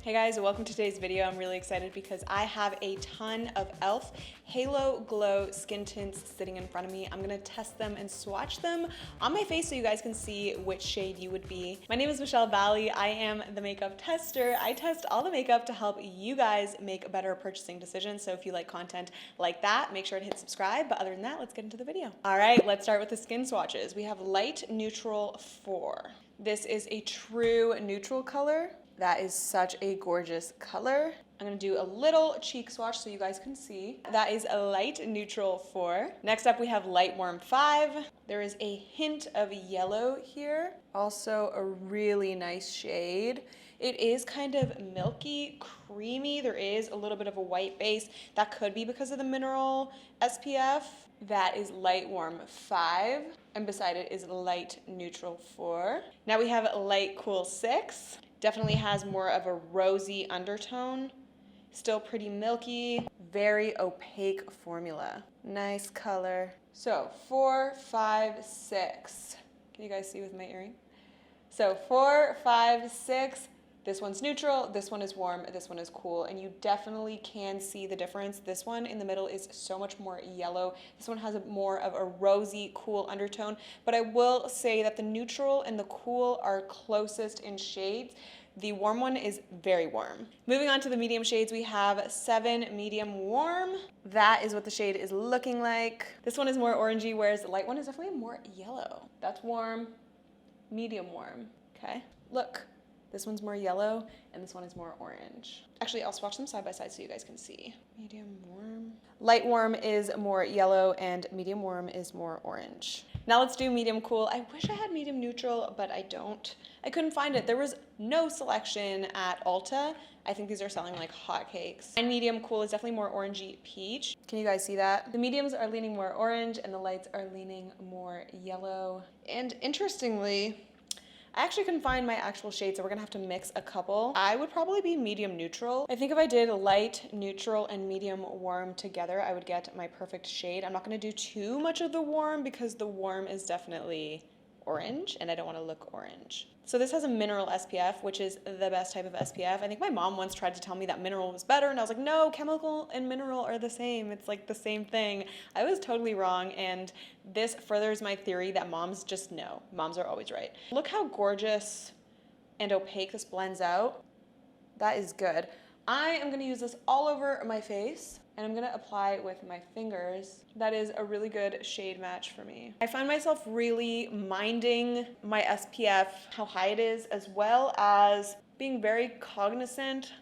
Hey guys, welcome to today's video. I'm really excited because I have a ton of e.l.f. Halo Glow skin tints sitting in front of me. I'm gonna test them and swatch them on my face so you guys can see which shade you would be. My name is Michelle Valley. I am the makeup tester. I test all the makeup to help you guys make better purchasing decisions. So if you like content like that, make sure to hit subscribe. But other than that, let's get into the video. All right, let's start with the skin swatches. We have Light Neutral 4. This is a true neutral color. That is such a gorgeous color. I'm gonna do a little cheek swatch so you guys can see. That is a Light Neutral 4. Next up we have Light Warm 5. There is a hint of yellow here. Also a really nice shade. It is kind of milky, creamy. There is a little bit of a white base. That could be because of the mineral SPF. That is Light Warm 5. And beside it is Light Neutral 4. Now we have Light Cool 6. Definitely has more of a rosy undertone. Still pretty milky, very opaque formula. Nice color. So 4, 5, 6. Can you guys see with my earring? So 4, 5, 6. This one's neutral, this one is warm, this one is cool, and you definitely can see the difference. This one in the middle is so much more yellow. This one has more of a rosy, cool undertone, but I will say that the neutral and the cool are closest in shades. The warm one is very warm. Moving on to the medium shades, we have 7 Medium Warm. That is what the shade is looking like. This one is more orangey, whereas the light one is definitely more yellow. That's warm, medium warm, okay? Look. This one's more yellow, and this one is more orange. Actually, I'll swatch them side by side so you guys can see. Medium warm. Light warm is more yellow, and medium warm is more orange. Now let's do medium cool. I wish I had medium neutral, but I don't. I couldn't find it. There was no selection at Ulta. I think these are selling like hotcakes. And medium cool is definitely more orangey peach. Can you guys see that? The mediums are leaning more orange, and the lights are leaning more yellow. And interestingly, I actually couldn't find my actual shade, so we're gonna have to mix a couple. I would probably be medium neutral. I think if I did light, neutral, and medium warm together, I would get my perfect shade. I'm not gonna do too much of the warm because the warm is definitely orange, and I don't wanna look orange. So this has a mineral SPF, which is the best type of SPF. I think my mom once tried to tell me that mineral was better, and I was like, no, chemical and mineral are the same. It's like the same thing. I was totally wrong, and this furthers my theory that moms just know. Moms are always right. Look how gorgeous and opaque this blends out. That is good. I am gonna use this all over my face, and I'm gonna apply it with my fingers. That is a really good shade match for me. I find myself really minding my SPF, how high it is, as well as being very cognizant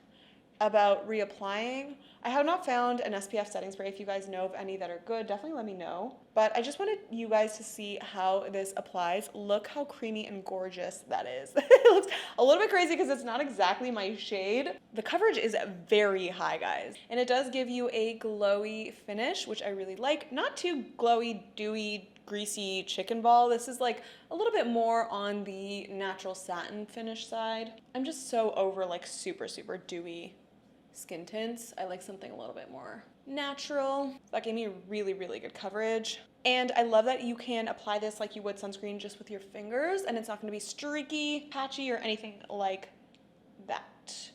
about reapplying. I have not found an SPF setting spray. If you guys know of any that are good, definitely let me know. But I just wanted you guys to see how this applies. Look how creamy and gorgeous that is. It looks a little bit crazy because it's not exactly my shade. The coverage is very high, guys. And it does give you a glowy finish, which I really like. Not too glowy, dewy, greasy chicken ball. This is like a little bit more on the natural satin finish side. I'm just so over like super, super dewy skin tints. I like something a little bit more natural. That gave me really, really good coverage. And I love that you can apply this like you would sunscreen just with your fingers, and it's not gonna be streaky, patchy, or anything like that.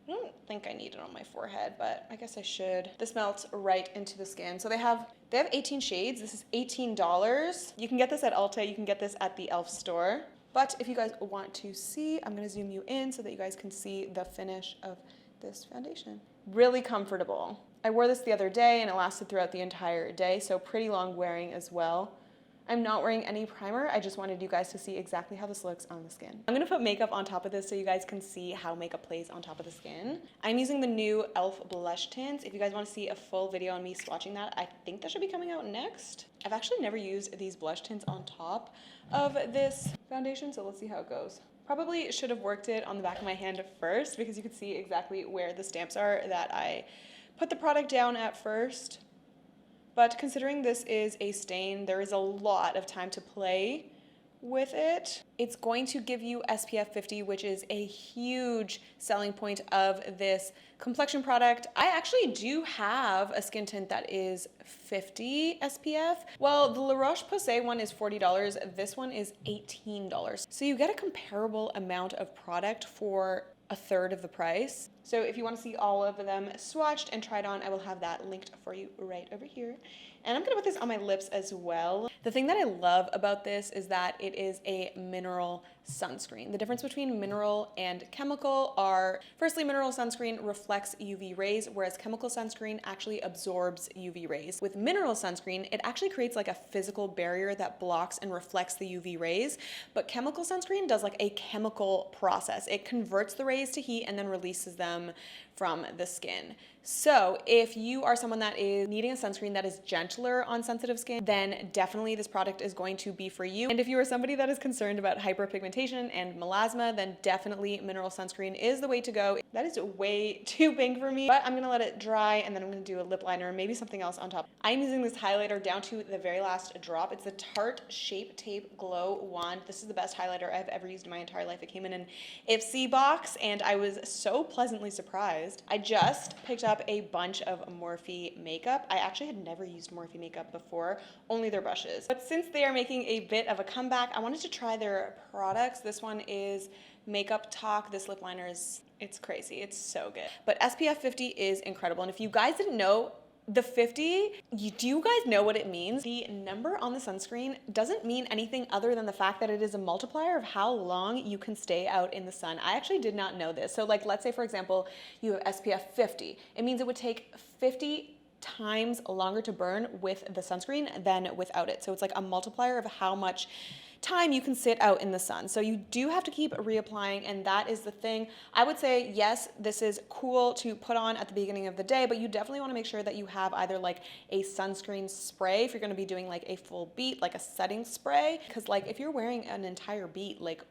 I don't think I need it on my forehead, but I guess I should. This melts right into the skin. So they have 18 shades. This is $18. You can get this at Ulta. You can get this at the e.l.f. store. But if you guys want to see, I'm gonna zoom you in so that you guys can see the finish of this foundation. Really comfortable. I wore this the other day and it lasted throughout the entire day, so pretty long wearing as well. I'm not wearing any primer. I just wanted you guys to see exactly how this looks on the skin. I'm gonna put makeup on top of this so you guys can see how makeup plays on top of the skin. I'm using the new e.l.f. blush tints. If you guys wanna see a full video on me swatching that, I think that should be coming out next. I've actually never used these blush tints on top of this foundation, so let's see how it goes. Probably should have worked it on the back of my hand first because you could see exactly where the stamps are that I put the product down at first. But considering this is a stain, there is a lot of time to play with it. It's going to give you SPF 50, which is a huge selling point of this complexion product. I actually do have a skin tint that is 50 SPF. Well, the La Roche-Posay one is $40. This one is $18. So you get a comparable amount of product for a third of the price. So if you want to see all of them swatched and tried on, I will have that linked for you right over here. And I'm gonna put this on my lips as well. The thing that I love about this is that it is a mineral sunscreen. The difference between mineral and chemical are, firstly, mineral sunscreen reflects UV rays, whereas chemical sunscreen actually absorbs UV rays. With mineral sunscreen, it actually creates like a physical barrier that blocks and reflects the UV rays, but chemical sunscreen does like a chemical process. It converts the rays to heat and then releases them from the skin. So if you are someone that is needing a sunscreen that is gentler on sensitive skin, then definitely this product is going to be for you. And if you are somebody that is concerned about hyperpigmentation and melasma, then definitely mineral sunscreen is the way to go. That is way too pink for me, but I'm gonna let it dry and then I'm gonna do a lip liner and maybe something else on top. I'm using this highlighter down to the very last drop. It's the Tarte Shape Tape Glow Wand. This is the best highlighter I've ever used in my entire life. It came in an Ipsy box and I was so pleasantly surprised. I just picked up a bunch of Morphe makeup. I actually had never used Morphe makeup before, only their brushes. But since they are making a bit of a comeback, I wanted to try their products. This one is Makeup Talk. This lip liner is, it's crazy. It's so good. But SPF 50 is incredible. And if you guys didn't know, the 50, do you guys know what it means? The number on the sunscreen doesn't mean anything other than the fact that it is a multiplier of how long you can stay out in the sun. I actually did not know this. So like, let's say for example, you have SPF 50. It means it would take 50 times longer to burn with the sunscreen than without it. So it's like a multiplier of how much time you can sit out in the sun. So you do have to keep reapplying, and that is the thing. I would say, yes, this is cool to put on at the beginning of the day, but you definitely want to make sure that you have either like a sunscreen spray if you're going to be doing like a full beat, like a setting spray, because like if you're wearing an entire beat, like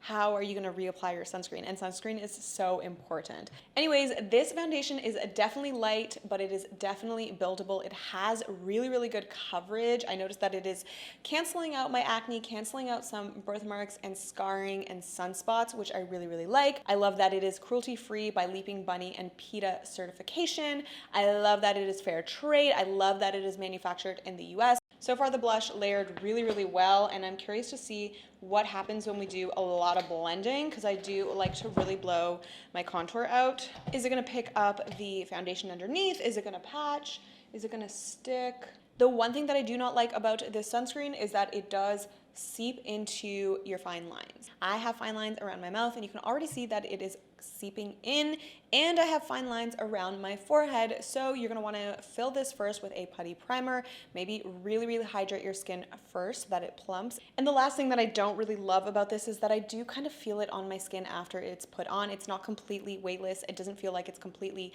how are you gonna reapply your sunscreen? And sunscreen is so important. Anyways, this foundation is definitely light, but it is definitely buildable. It has really, really good coverage. I noticed that it is canceling out my acne, canceling out some birthmarks and scarring and sunspots, which I really, really like. I love that it is cruelty-free by Leaping Bunny and PETA certification. I love that it is fair trade. I love that it is manufactured in the US. So far the blush layered really, really well, and I'm curious to see what happens when we do a lot of blending, because I do like to really blow my contour out. Is it gonna pick up the foundation underneath? Is it gonna patch? Is it gonna stick? The one thing that I do not like about this sunscreen is that it does seep into your fine lines. I have fine lines around my mouth and you can already see that it is seeping in, and I have fine lines around my forehead. So you're gonna wanna fill this first with a putty primer, maybe really, really hydrate your skin first so that it plumps. And the last thing that I don't really love about this is that I do kind of feel it on my skin after it's put on. It's not completely weightless. It doesn't feel like it's completely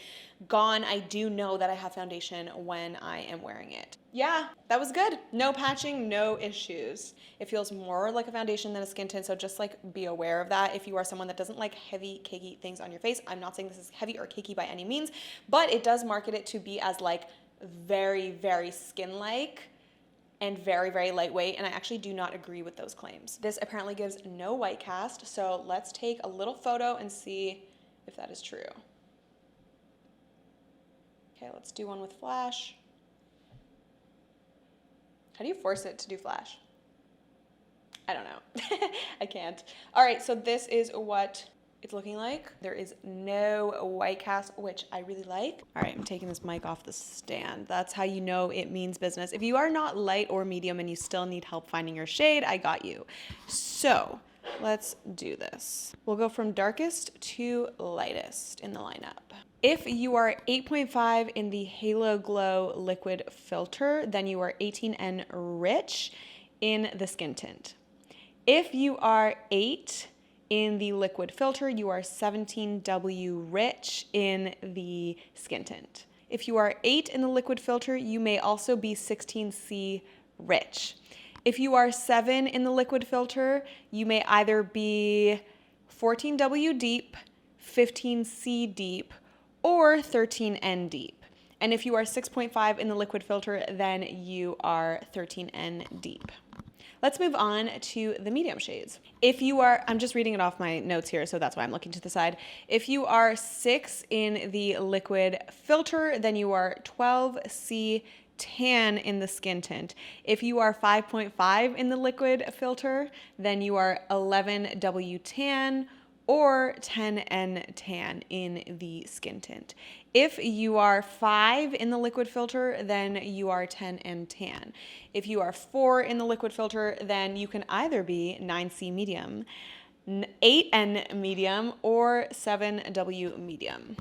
gone. I do know that I have foundation when I am wearing it. Yeah, that was good. No patching, no issues. It feels more like a foundation than a skin tint, so just like be aware of that. If you are someone that doesn't like heavy, cakey things on your face, I'm not saying this is heavy or cakey by any means, but it does market it to be as like very, very skin-like and very, very lightweight, and I actually do not agree with those claims. This apparently gives no white cast, so let's take a little photo and see if that is true. Okay, let's do one with flash. How do you force it to do flash? I don't know. I can't. All right, so this is what it's looking like. There is no white cast, which I really like. All right, I'm taking this mic off the stand. That's how you know it means business. If you are not light or medium and you still need help finding your shade, I got you. So let's do this. We'll go from darkest to lightest in the lineup. If you are 8.5 in the Halo Glow liquid filter, then you are 18N rich in the skin tint. If you are 8 in the liquid filter, you are 17W rich in the skin tint. If you are 8 in the liquid filter, you may also be 16C rich. If you are 7 in the liquid filter, you may either be 14W deep, 15C deep, or 13N deep. And if you are 6.5 in the liquid filter, then you are 13N deep. Let's move on to the medium shades. If you are, I'm just reading it off my notes here, so that's why I'm looking to the side. If you are 6 in the liquid filter, then you are 12C tan in the skin tint. If you are 5.5 in the liquid filter, then you are 11W tan or 10N tan in the skin tint. If you are 5 in the liquid filter, then you are 10N tan. If you are 4 in the liquid filter, then you can either be 9C medium, 8N medium, or 7W medium.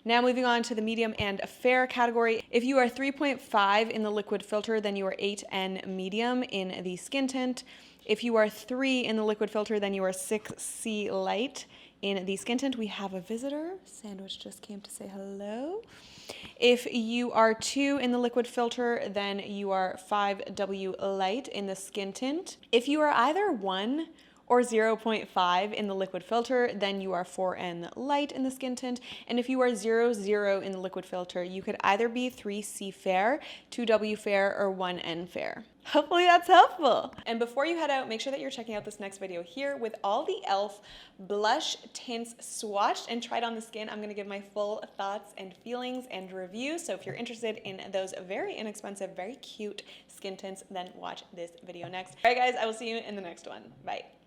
Now moving on to the medium and fair category. If you are 3.5 in the liquid filter, then you are 8N medium in the skin tint. If you are 3 in the liquid filter, then you are 6C light in the skin tint. We have a visitor. Sandwich just came to say hello. If you are 2 in the liquid filter, then you are 5W light in the skin tint. If you are either 1 or 0.5 in the liquid filter, then you are 4N light in the skin tint. And if you are 0 in the liquid filter, you could either be 3C fair, 2W fair, or 1N fair. Hopefully that's helpful. And before you head out, make sure that you're checking out this next video here with all the e.l.f. blush tints swatched and tried on the skin. I'm gonna give my full thoughts and feelings and review. So if you're interested in those very inexpensive, very cute skin tints, then watch this video next. All right guys, I will see you in the next one. Bye.